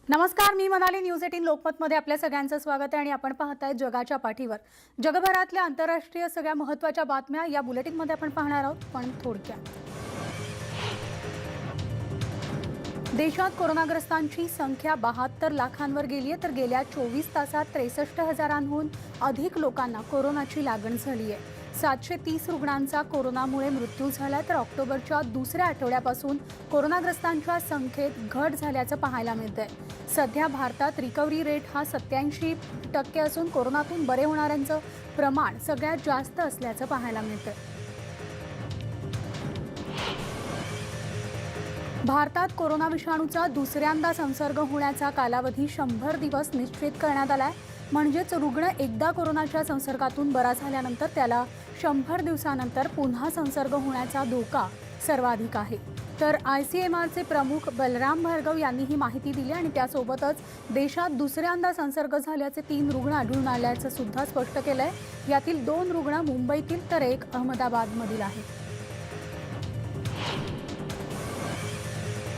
नमस्कार, मी मनाली. न्यूज 18 लोकमतमध्ये आपल्या सगळ्यांचं स्वागत आहे आणि आपण पाहताय जगाच्या पाठीवर. जगभरातल्या आंतरराष्ट्रीय सगळ्या महत्त्वाच्या बातम्या या बुलेटिनमध्ये आपण पाहणार आहोत, पण थोडक्यात. देशात कोरोनाग्रस्तांची संख्या 72 लाखांवर गेली आहे, तर गेल्या 24 तासात 63,000हून अधिक लोकांना कोरोनाची लागण झाली आहे. 730 रुग्णांचा कोरोनामुळे मृत्यू झाला, तर ऑक्टोबरच्या दुसऱ्या आठवड्यापासून कोरोनाग्रस्तांच्या संख्येत घट झाल्याचं पाहायला मिळतंय. सध्या भारतात रिकव्हरी रेट हा 87% असून कोरोनातून बरे होणाऱ्यांचं प्रमाण सगळ्यात जास्त असल्याचं पाहायला मिळतंय. भारतात कोरोना विषाणूचा दुसऱ्यांदा संसर्ग होण्याचा कालावधी 100 दिवस निश्चित करण्यात आलाय. म्हणजेच रुग्ण एकदा कोरोनाच्या संसर्गातून बरा झाल्यानंतर त्याला 100 दिवसानंतर पुन्हा संसर्ग होण्याचा धोका सर्वाधिक आहे. तर ICMRचे प्रमुख बलराम भार्गव यांनी ही माहिती दिली आणि त्यासोबतच देशात दुसऱ्यांदा संसर्ग झाल्याचे 3 रुग्ण आढळून आल्याचं सुद्धा स्पष्ट केलंय. यातील 2 रुग्ण मुंबईतील तर एक अहमदाबादमधील आहे.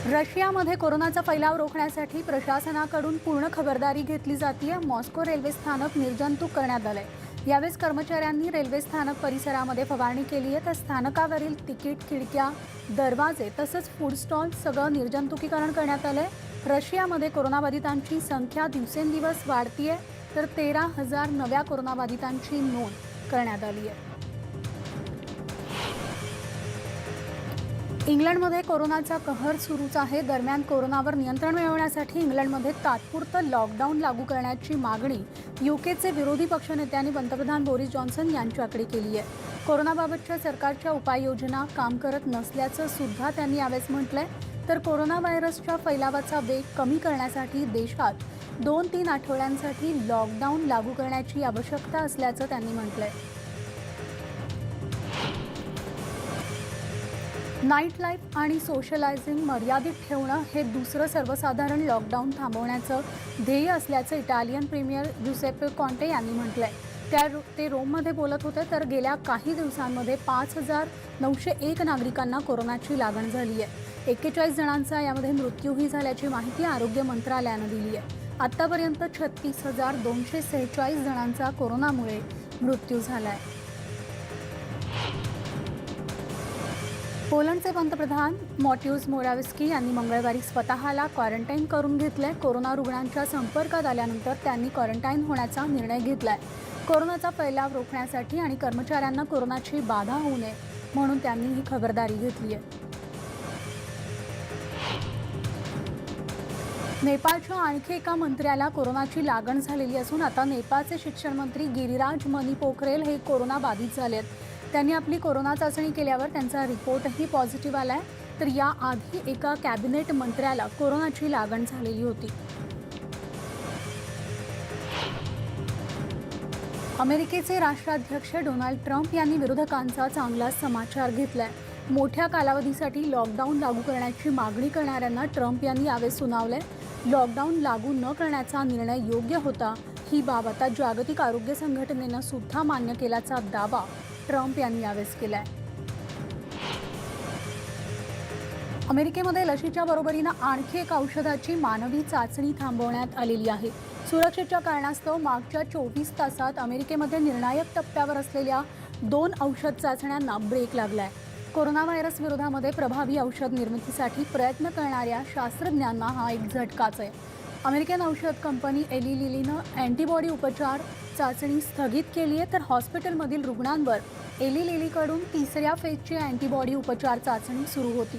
रशियामध्ये कोरोनाचा फैलाव रोखण्यासाठी प्रशासनाकडून पूर्ण खबरदारी घेतली जाते. मॉस्को रेल्वे स्थानक निर्जंतुक करण्यात आलंय. यावेळेस कर्मचाऱ्यांनी रेल्वे स्थानक परिसरामध्ये फवारणी केली आहे. तर स्थानकावरील तिकीट, खिडक्या, दरवाजे तसंच फूड स्टॉल सगळं निर्जंतुकीकरण करण्यात आलंय. रशियामध्ये कोरोनाबाधितांची संख्या दिवसेंदिवस वाढतीये, तर 13,000 नव्या कोरोनाबाधितांची नोंद करण्यात आली आहे. इंग्लंडमध्ये कोरोनाचा कहर सुरूच आहे. दरम्यान कोरोनावर नियंत्रण मिळवण्यासाठी इंग्लंडमध्ये तात्पुरतं लॉकडाऊन लागू करण्याची मागणी UKचे विरोधी पक्षनेत्यांनी पंतप्रधान बोरिस जॉन्सन यांच्याकडे केली आहे. कोरोनाबाबतच्या सरकारच्या उपाययोजना काम करत नसल्याचं सुद्धा त्यांनी यावेळेस म्हटलंय. तर कोरोना व्हायरसच्या फैलावाचा वेग कमी करण्यासाठी देशात 2-3 आठवड्यांसाठी लॉकडाऊन लागू करण्याची आवश्यकता असल्याचं त्यांनी म्हटलंय. नाईट लाईफ आणि सोशलायझिंग मर्यादित ठेवणं हे दुसरं सर्वसाधारण लॉकडाऊन थांबवण्याचं ध्येय असल्याचं इटालियन प्रीमियर ज्युसेप्पे कॉन्टे यांनी म्हटलंय. ते रोममध्ये बोलत होते. तर गेल्या काही दिवसांमध्ये 5,901 नागरिकांना कोरोनाची लागण झाली आहे. 41 जणांचा यामध्ये मृत्यूही झाल्याची माहिती आरोग्य मंत्रालयानं दिली आहे. आतापर्यंत 36,246 जणांचा कोरोनामुळे मृत्यू झाला आहे. पोलंडचे पंतप्रधान मॅट्यूज मोराविस्की यांनी मंगळवारी स्वतःला क्वारंटाईन करून घेतलंय. कोरोना रुग्णांच्या संपर्कात आल्यानंतर त्यांनी क्वारंटाईन होण्याचा निर्णय घेतलाय. कोरोनाचा फैलाव रोखण्यासाठी आणि कर्मचाऱ्यांना कोरोनाची बाधा होऊ नये म्हणून त्यांनी ही खबरदारी घेतली आहे. नेपाळच्या आणखी एका मंत्र्याला कोरोनाची लागण झालेली असून आता नेपाळचे शिक्षण मंत्री गिरिराज मनी पोखरेल हे कोरोना बाधित झाले आहेत. त्यांनी आपली कोरोना चाचणी केल्यावर त्यांचा रिपोर्टही पॉझिटिव्ह आलाय. तर याआधी एका कॅबिनेट मंत्र्याला कोरोनाची लागण झालेली होती. अमेरिकेचे राष्ट्राध्यक्ष डोनाल्ड ट्रम्प यांनी विरोधकांचा चांगला समाचार घेतलाय. मोठ्या कालावधीसाठी लॉकडाऊन लागू करण्याची मागणी करणाऱ्यांना ट्रम्प यांनी यावेळेस सुनावलंय. लॉकडाऊन लागू न करण्याचा निर्णय योग्य होता. ही बाब आता जागतिक आरोग्य संघटनेनं सुद्धा मान्य केल्याचा दावा ट्रम्प यांनी यावेळेस केलाय. अमेरिकेमध्ये लशीच्या बरोबरीनं आणखी एका औषधाची मानवी चाचणी थांबवण्यात आलेली आहे. सुरक्षेच्या कारणास्तव मागच्या 24 तासात अमेरिकेमध्ये निर्णायक टप्प्यावर असलेल्या 2 औषध चाचण्यांना ब्रेक लागलाय. कोरोना व्हायरस विरोधामध्ये प्रभावी औषध निर्मितीसाठी प्रयत्न करणाऱ्या शास्त्रज्ञांना हा एक झटकाच आहे. अमेरिकन औषध कंपनी एली लिलीनं अँटीबॉडी उपचार चाचणी स्थगित केली आहे. तर हॉस्पिटलमधील रुग्णांवर एली लिलीकडून 3ऱ्या फेजची अँटीबॉडी उपचार चाचणी सुरू होती.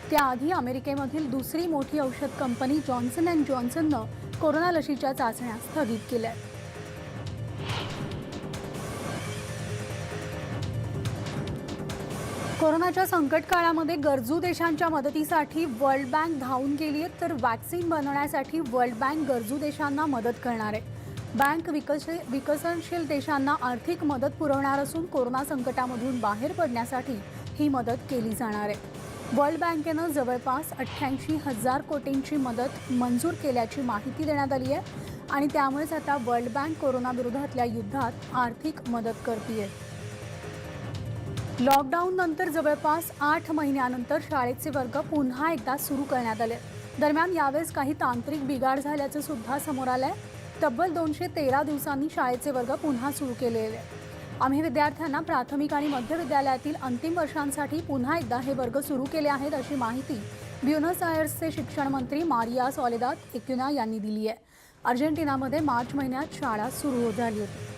त्याआधी अमेरिकेमधील दुसरी मोठी औषध कंपनी जॉन्सन अँड जॉन्सननं कोरोना लशीच्या चाचण्या स्थगित केल्या. कोरोनाच्या संकट काळामध्ये गरजू देशांच्या मदतीसाठी वर्ल्ड बँक धावून गेली आहे. तर व्हॅक्सिन बनवण्यासाठी वर्ल्ड बँक गरजू देशांना मदत करणार आहे. बँक विकसनशील देशांना आर्थिक मदत पुरवणार असून कोरोना संकटामधून बाहेर पडण्यासाठी ही मदत केली जाणार आहे. वर्ल्ड बँकेनं जवळपास 88,000 कोटींची मदत मंजूर केल्याची माहिती देण्यात आली आहे आणि त्यामुळेच आता वर्ल्ड बँक कोरोना विरोधातल्या युद्धात आर्थिक मदत करते. लॉकडाऊन नंतर जवळपास 8 महिन्यानंतर शाळेचे वर्ग पुन्हा एकदा सुरू करण्यात आले. दरम्यान यावेळेस काही तांत्रिक बिघाड झाल्याचं सुद्धा समोर आलंय। तब्बल 213 दिवसांनी शाळेचे वर्ग पुन्हा सुरू केलेले आहेत। आम्ही विद्यार्थ्यांना प्राथमिक आणि मध्य विद्यालयातील अंतिम वर्षांसाठी पुन्हा एकदा हे वर्ग सुरू केले आहेत, अशी माहिती ब्युनस आयर्सचे शिक्षण मंत्री मारिया सॉलेदाद एक्युना यांनी दिली आहे। अर्जेंटिनामध्ये मार्च महिन्यात शाळा सुरू झाली होती।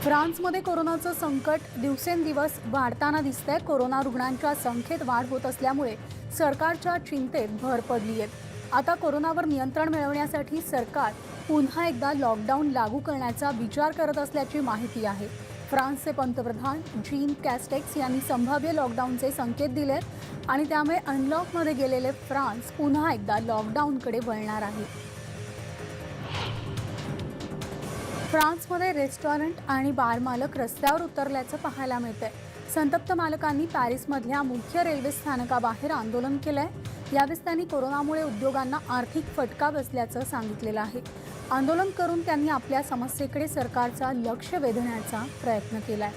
फ्रान्समध्ये कोरोनाचं संकट दिवसेंदिवस वाढताना दिसतंय। कोरोना रुग्णांच्या संख्येत वाढ होत असल्यामुळे सरकारच्या चिंतेत भर पडली आहे। आता कोरोनावर नियंत्रण मिळवण्यासाठी सरकार पुन्हा एकदा लॉकडाऊन लागू करण्याचा विचार करत असल्याची माहिती आहे। फ्रान्सचे पंतप्रधान जीन कॅस्टेक्स यांनी संभाव्य लॉकडाऊनचे संकेत दिलेत आणि त्यामुळे अनलॉकमध्ये गेलेले फ्रान्स पुन्हा एकदा लॉकडाऊनकडे वळणार आहे। फ्रान्समध्ये रेस्टॉरंट आणि बार मालक रस्त्यावर उतरल्याचं पाहायला मिळतंय। संतप्त मालकांनी पॅरिसमधल्या मुख्य रेल्वे स्थानकाबाहेर आंदोलन केलंय। यावेळेस त्यांनी कोरोनामुळे उद्योगांना आर्थिक फटका बसल्याचं सांगितलेलं आहे। आंदोलन करून त्यांनी आपल्या समस्येकडे सरकारचा लक्ष वेधण्याचा प्रयत्न केलाय।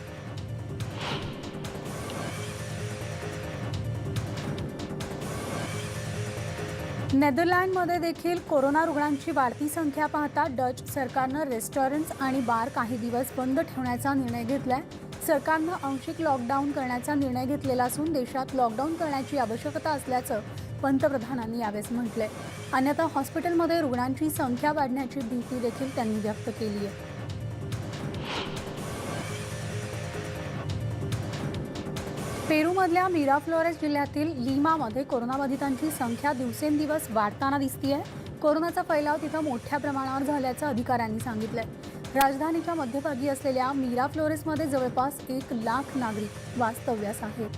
नेदरलँडमध्ये देखील कोरोना रुग्णांची वाढती संख्या पाहता डच सरकारनं रेस्टॉरंट्स आणि बार काही दिवस बंद ठेवण्याचा निर्णय घेतलाय। सरकारनं आंशिक लॉकडाऊन करण्याचा निर्णय घेतलेला असून देशात लॉकडाऊन करण्याची आवश्यकता असल्याचं पंतप्रधानांनी यावेळेस म्हटलंय। अन्यथा हॉस्पिटलमध्ये रुग्णांची संख्या वाढण्याची भीती देखील त्यांनी व्यक्त केली आहे। पेरूमधल्या मिराफ्लोरेस जिल्ह्यातील लीमामध्ये कोरोनाबाधितांची संख्या दिवसेंदिवस वाढताना दिसतेय। कोरोनाचा फैलाव तिथं मोठ्या प्रमाणावर झाल्याचं अधिकाऱ्यांनी सांगितलंय। राजधानीच्या मध्यभागी असलेल्या मिराफ्लोरेसमध्ये जवळपास 1 लाख नागरिक वास्तव्यास आहेत।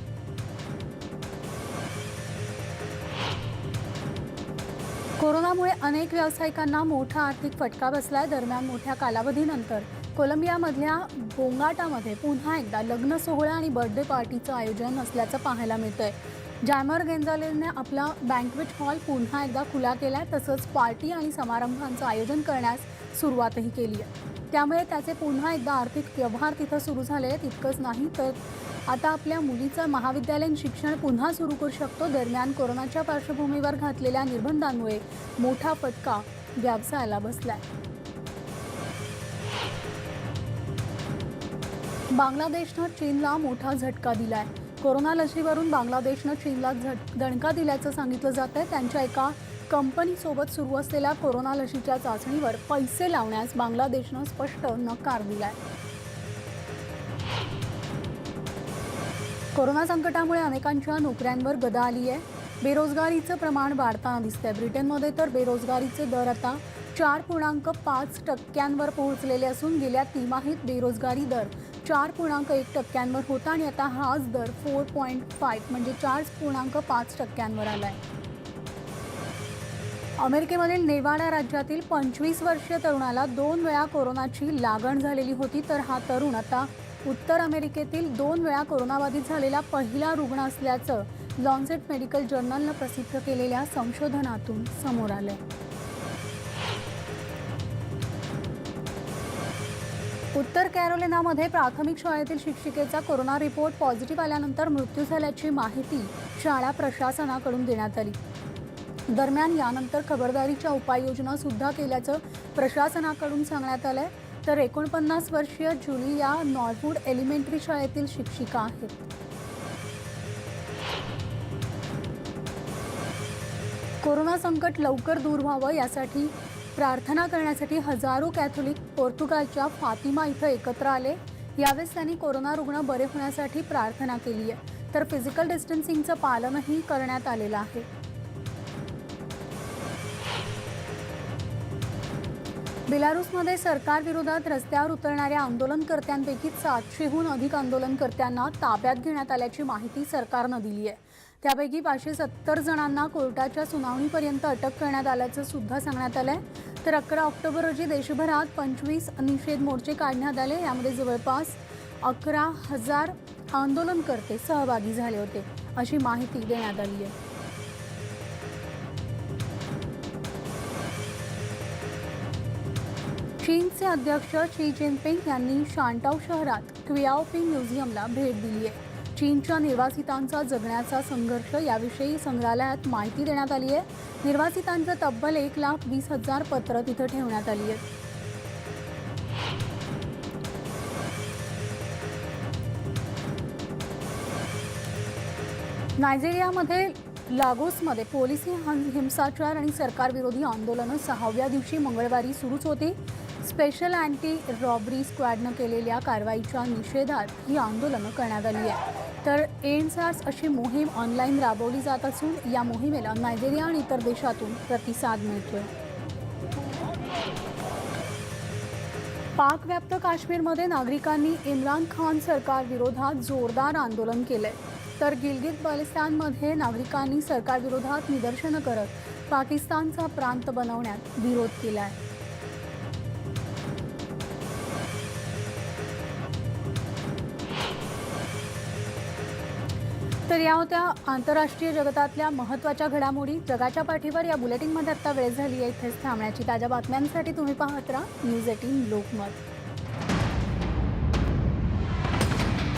कोरोनामुळे अनेक व्यावसायिकांना मोठा आर्थिक फटका बसलाय। दरम्यान मोठ्या कालावधीनंतर कोलंबियामधल्या बोंगाटामध्ये पुन्हा एकदा लग्न सोहळा आणि बर्थडे पार्टीचं आयोजन असल्याचं पाहायला मिळतंय। जॅमर गेन्झालेजने आपला बँक्वेट हॉल पुन्हा एकदा खुला केलाय, तसंच पार्टी आणि समारंभांचं आयोजन करण्यास सुरुवातही केली आहे। त्यामुळे त्याचे पुन्हा एकदा आर्थिक व्यवहार तिथं सुरू झाले आहेत। इतकंच नाही तर आता आपल्या मुलीचं महाविद्यालयीन शिक्षण पुन्हा सुरू करू शकतो। दरम्यान कोरोनाच्या पार्श्वभूमीवर घातलेल्या निर्बंधांमुळे मोठा फटका व्यवसायाला बसलाय। बांगलादेशनं चीनला मोठा झटका दिलाय। कोरोना लसीवरून बांगलादेशनं चीनला दणका दिल्याचं सांगितलं जातंय। त्यांच्या एका कंपनीसोबत सुरू असलेल्या कोरोना लशीच्या चाचणीवर पैसे लावण्यास बांगलादेशनं स्पष्ट नकार दिलाय। कोरोना संकटामुळे अनेकांच्या नोकऱ्यांवर गदा आली आहे। बेरोजगारीचं प्रमाण वाढताना दिसतंय। ब्रिटनमध्ये तर बेरोजगारीचे दर आता 4.5% पोहोचलेले असून गेल्या तिमाहीत बेरोजगारी दर 4.1% होता आणि आता हाच दर 4.5 म्हणजे 4.5% आलाय। अमेरिकेमधील नेवाडा राज्यातील 25 वर्षीय तरुणाला 2 वेळा कोरोनाची लागण झालेली होती, तर हा तरुण आता उत्तर अमेरिकेतील 2 वेळा कोरोनाबाधित झालेला पहिला रुग्ण असल्याचं लॉन्सेट मेडिकल जर्नलनं प्रसिद्ध केलेल्या संशोधनातून समोर आलंय। उत्तर कॅरोलिनामध्ये प्राथमिक शाळेतील शिक्षिकेचा कोरोना रिपोर्ट पॉझिटिव्ह आल्यानंतर मृत्यू झाल्याची माहिती शाळा प्रशासनाकडून देण्यात आली। दरम्यान यानंतर खबरदारीच्या उपाययोजना सुद्धा केल्याचं प्रशासनाकडून सांगण्यात आलंय। तर 49 वर्षीय जुलिया नॉर्वूड एलिमेंटरी शाळेतील शिक्षिका आहेत। कोरोना संकट लवकर दूर व्हावं यासाठी प्रार्थना करण्यासाठी हजारो कॅथोलिक पोर्तुगालच्या फातिमा इथं एकत्र आले। यावेळेस त्यांनी कोरोना रुग्ण बरे होण्यासाठी प्रार्थना केली आहे, तर फिजिकल डिस्टन्सिंगचं पालनही करण्यात आलेलं आहे। बेलारूसमध्ये सरकारविरोधात रस्त्यावर उतरणाऱ्या आंदोलनकर्त्यांपैकी 700हून अधिक आंदोलनकर्त्यांना ताब्यात घेण्यात आल्याची माहिती सरकारनं दिली आहे। त्यापैकी 570 जणांना कोर्टाच्या सुनावणीपर्यंत अटक करण्यात आल्याचं सुद्धा सांगण्यात आलंय। तर 11 ऑक्टोबर रोजी देशभरात 25 निषेध मोर्चे काढण्यात आले। यामध्ये जवळपास 11,000 आंदोलनकर्ते सहभागी झाले होते, अशी माहिती देण्यात आली आहे। चीनचे अध्यक्ष शी जिनपिंग यांनी शांटाऊ शहरात क्वियाओपिंग म्युझियमला भेट दिली आहे। चीनच्या निर्वासितांचा जगण्याचा संघर्ष याविषयी संग्रहालयात माहिती देण्यात आली आहे. निर्वासितांचं तब्बल 1,20,000 पत्र तिथं ठेवण्यात आली आहेत. नायजेरियामध्ये लागोसमध्ये पोलिसी हिंसाचार आणि सरकारविरोधी आंदोलनं 6व्या दिवशी मंगळवारी सुरूच होती. स्पेशल अँटी रॉबरी स्क्वॅडनं केलेल्या कारवाईच्या निषेधात ही आंदोलनं करण्यात आली आहे. तर एन्डसार्स अशी मोहीम ऑनलाईन राबवली जात असून या मोहिमेला नायजेरिया आणि इतर देशातून प्रतिसाद मिळतोय. पाकव्याप्त काश्मीरमध्ये नागरिकांनी इम्रान खान सरकार विरोधात जोरदार आंदोलन केलंय. तर गिलगित बाल्टिस्तानमध्ये नागरिकांनी सरकारविरोधात निदर्शनं करत पाकिस्तानचा प्रांत बनवण्यात विरोध केलाय. तर या होत्या आंतरराष्ट्रीय जगतातल्या महत्त्वाच्या घडामोडी. जगाच्या पाठीवर या बुलेटिनमध्ये आता वेळ झाली आहे इथेच थांबण्याची. ताज्या बातम्यांसाठी तुम्ही पाहत राहा न्यूज 18 लोकमत.